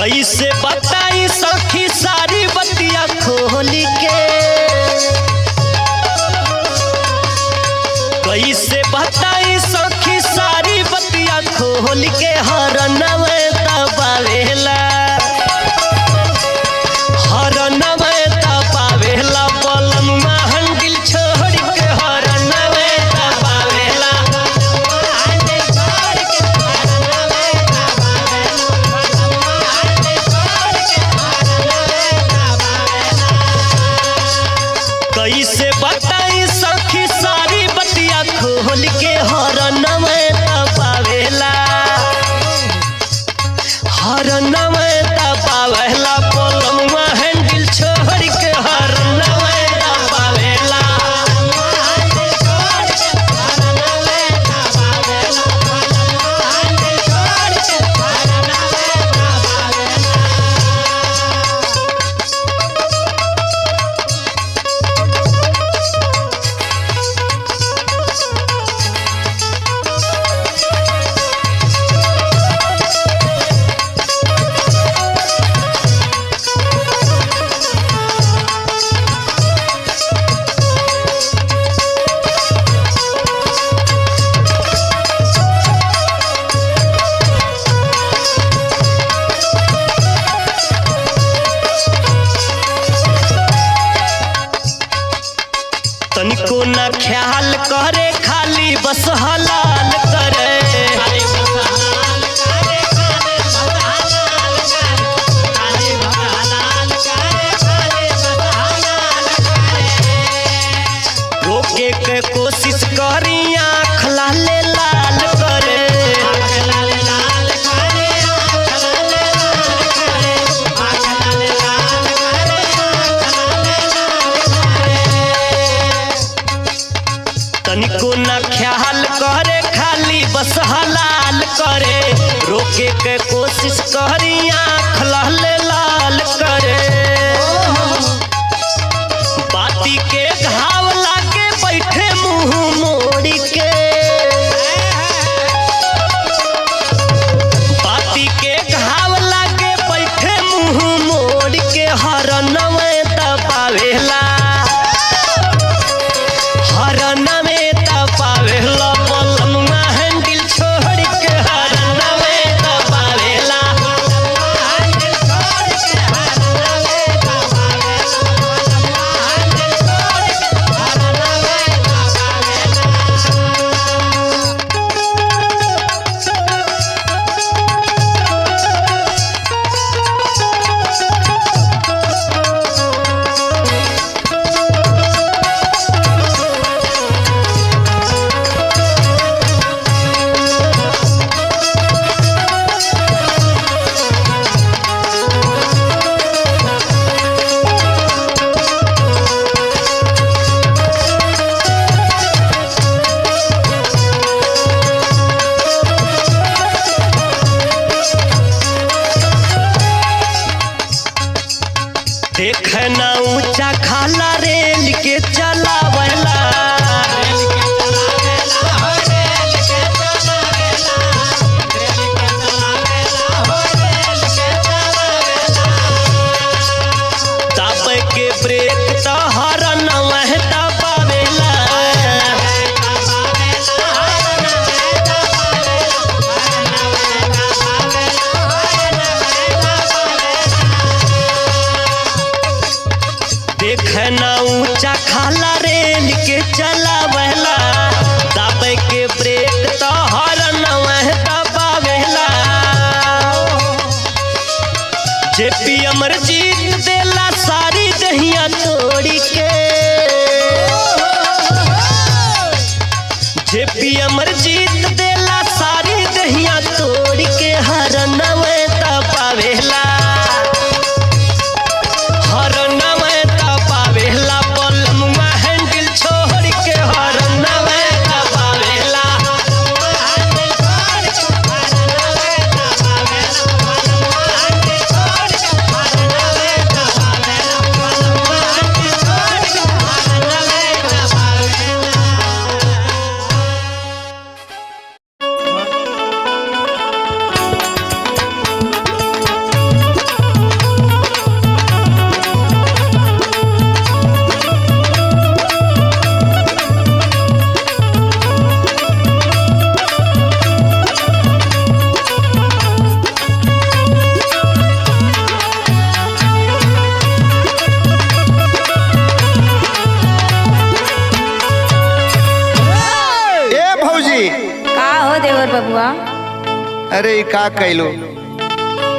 कैसे बताई सखी सारी बतिया खोल के, कैसे बताई सखी सारी बतिया खोल के। हरनवे दबावेला, हरनवे दबावेला बलमुआ हंडिल छोड़ के। हरनवे दबावेला, कैसे बताई सखी सारी बतिया खोल के। हरनवे दबावेला, हरनवे दबावेला बलमुआ हैंडल छोड़ के। हरनवे दबावेला, तनिको न ख्याल करे खाली बस हलाल करे। रोके के कोशिश करी आँख लाले लाल करे। तनिको न ख्याल करे खाली बस हलाल करे। रोके के कोशिश करी आँख लाले लाल करे। बाती के घाव लागे बैठे मुंह मोड़ के, बाती के घाव लागे बैठे मुंह मोड़ के। हरनवे दबावेला, हरनवे दबावेला बलमुआ हैंडल छोड़ के। हरनवे दबावेला, देखे ना ऊंचा खाला रेल के चलावला। दाबे के ब्रेक तो हरनवे दबावेला, देखे ना ऊंचा खाला रेल के चलावेला। दाबे के ब्रेक तो हरनवे दबावेला। जेपी अमरजीत देला सारी दहिया तोड़ के, जेपी अमरजीत देला सारी दहिया तोड़ के। हरनवे दबावेला, हरनवे दबावेला बलमुआ हैंडल छोड़ के। हरनवे दबावेला, अरे ई का कैलो?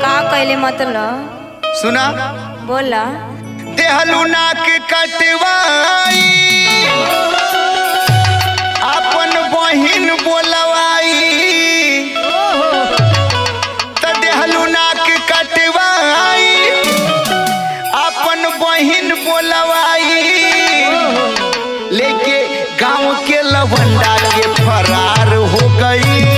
का कैले मतलब? सुना बोला। देहलू नाक कटवाई अपन बहिन बोलवाई त देहलू नाक कटवाई अपन बहिन बोलवाई लेके गांव के लवंडा के फरार हो गई।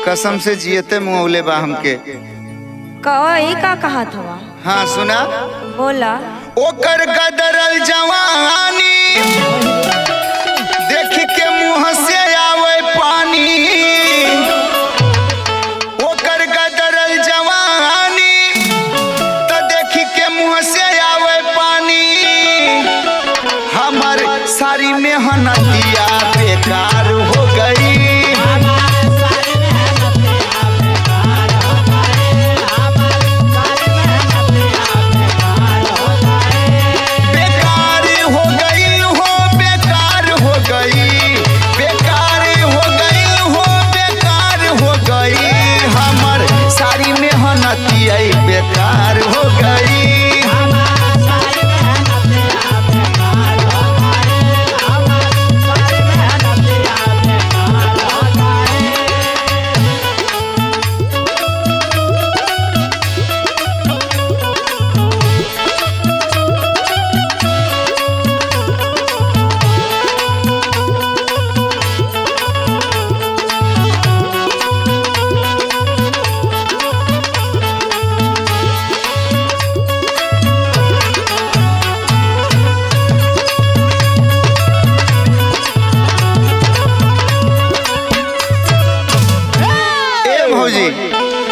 कसम से जियते मुँहले बा हमके। कही का कहा था? हाँ सुना। बोला। ओकर गदरल जवानी देख के मुँह से आवे पानी। ओकर गदरल जवानी तो देख के मुँह से आवे पानी। हमार सारी मेहनतिया बेकार हो गई। बेकार हो गई।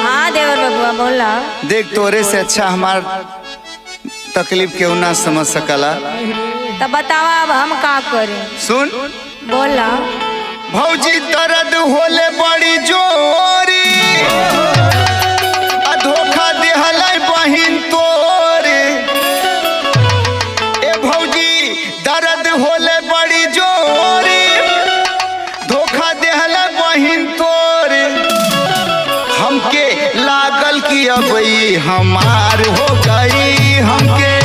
हाँ देवर बबुआ बोला। देख तोरे से अच्छा हमार तकलीफ क्यों ना समझ सकला। तब बतावा अब हम का करें? सुन। बोला। भौजी दर्द होले बड़ी जोरी धोखा देहलै बहिन तोरे। ए भौजी दर्द होले बड़ी जोरी धोखा देहलै बहिन तोरे। हमके लागल कि अब हमार हो गई। हमके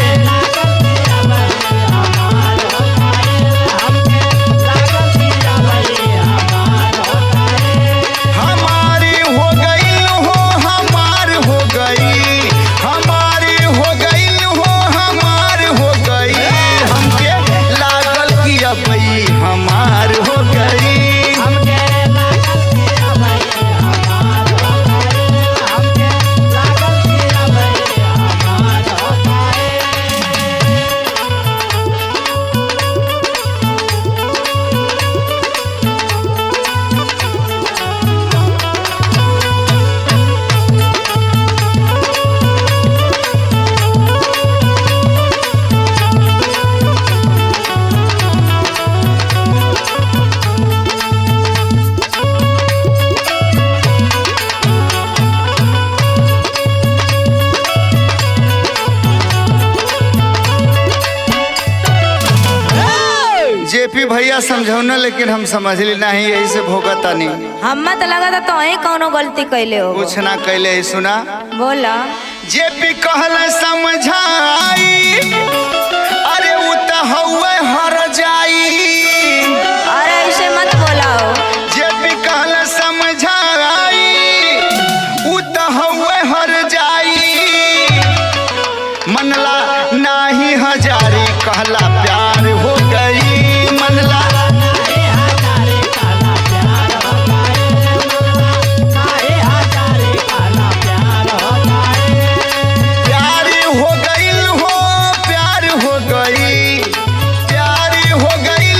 हमारी हो गई हो हमार हो गई। हमारी हो गई हो हमार हो गई। हमके लागल कि अब हमार हो गई। जेपी भैया समझौना लेकिन हम समझ ली नहीं, यही से भोगता नहीं। हम तो लगा था तो ही कौनो गलती कैले हो। कुछ ना कैले ही। सुना। बोला। जेपी कहल समझाई अरे वो तो हवे हर जाई। अरे ऐसे मत बोलाओ। जेपी कहल समझाई वो तो हवे हर जाई। मनला नाही हजारी कहला प्यार हो गई। मनला प्यार हो गई हो प्यार हो गई। प्यार हो गई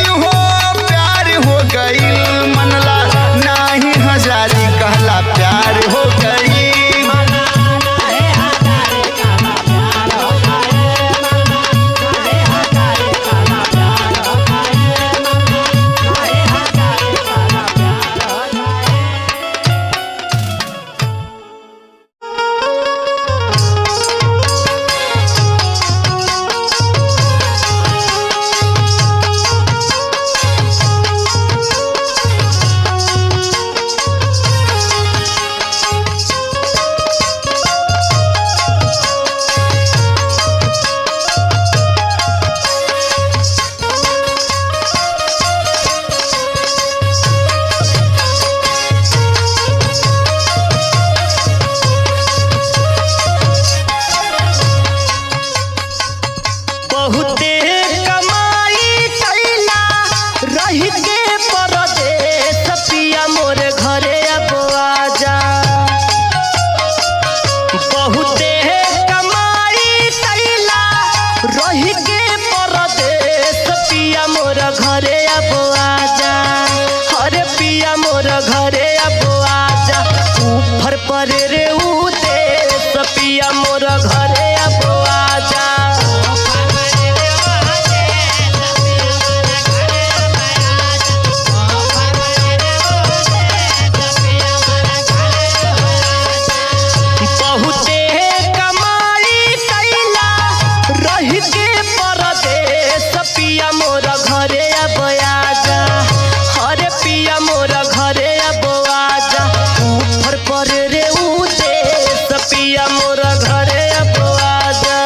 पर रे उते सपिया मोर घरे अब आजा। बहुते कमाई कैला रह के परदेस पिया मोर घरे अब आजा। हरे पिया मोर घरे अब आजा। ऊपर पर रे उदेस पिया मोर घरे अब आजा।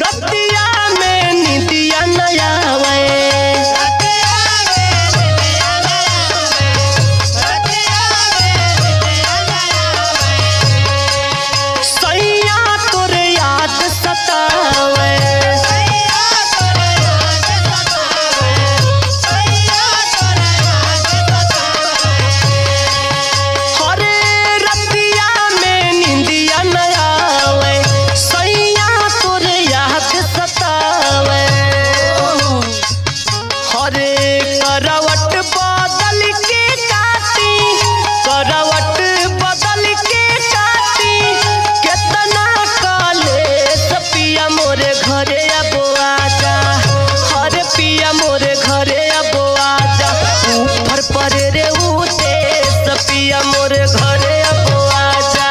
रतिया में निदिया नया सैया तोर याद सतावे। हरे रतिया में निंदिया नया सैया तोर याद सतावे। हरे करवट बदल के काटी करवट बदल के काटी केतना काले सपिया मोरे घरे अब आजा। हरे पिया मोरे घरे अब आजा। ऊपर पर रे उते सपिया मोरे घरे अब आजा।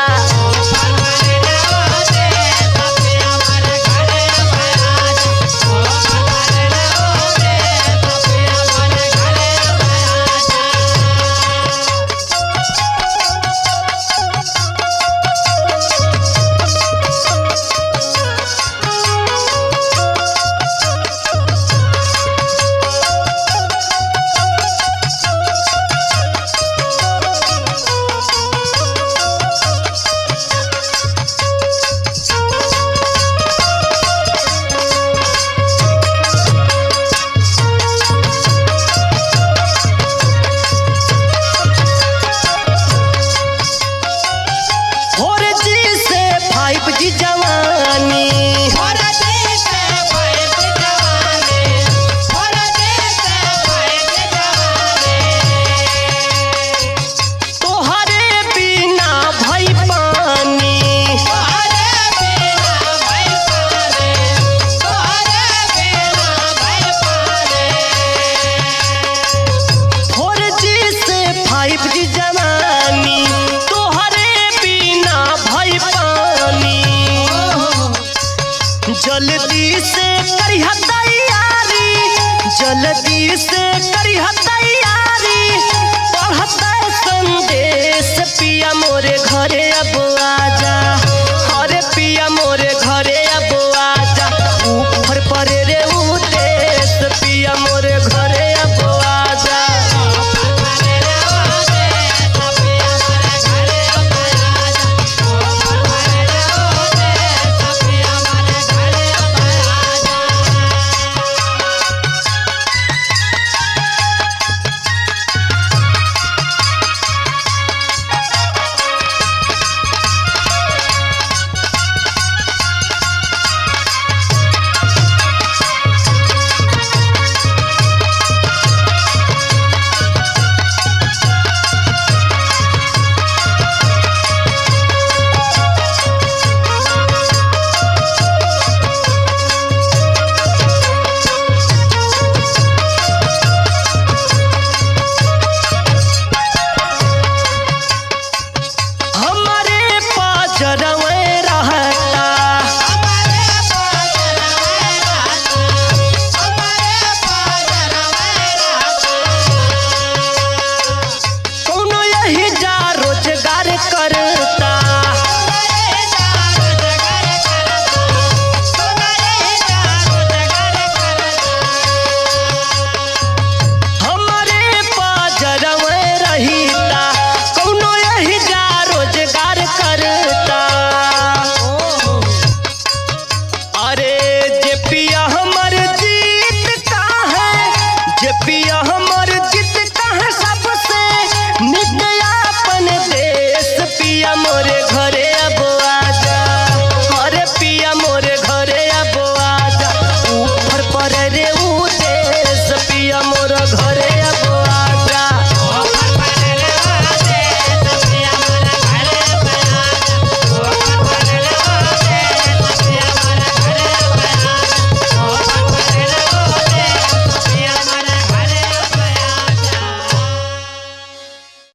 फोर जी से 5G जवानी तोहरे बिना भई पानी। फोर जी से 5G जवानी तोहरे बिना भई पानी। जल्दी से करिहा तैयारी जल्दी से करिहा तैयारी पढ़ता संदेश पिया मोरे घरे अब आजा। हरे पिया मोरे घरे अब आजा। ऊपर पर रे उदेस पिया मोरे घरे अब आजा। करता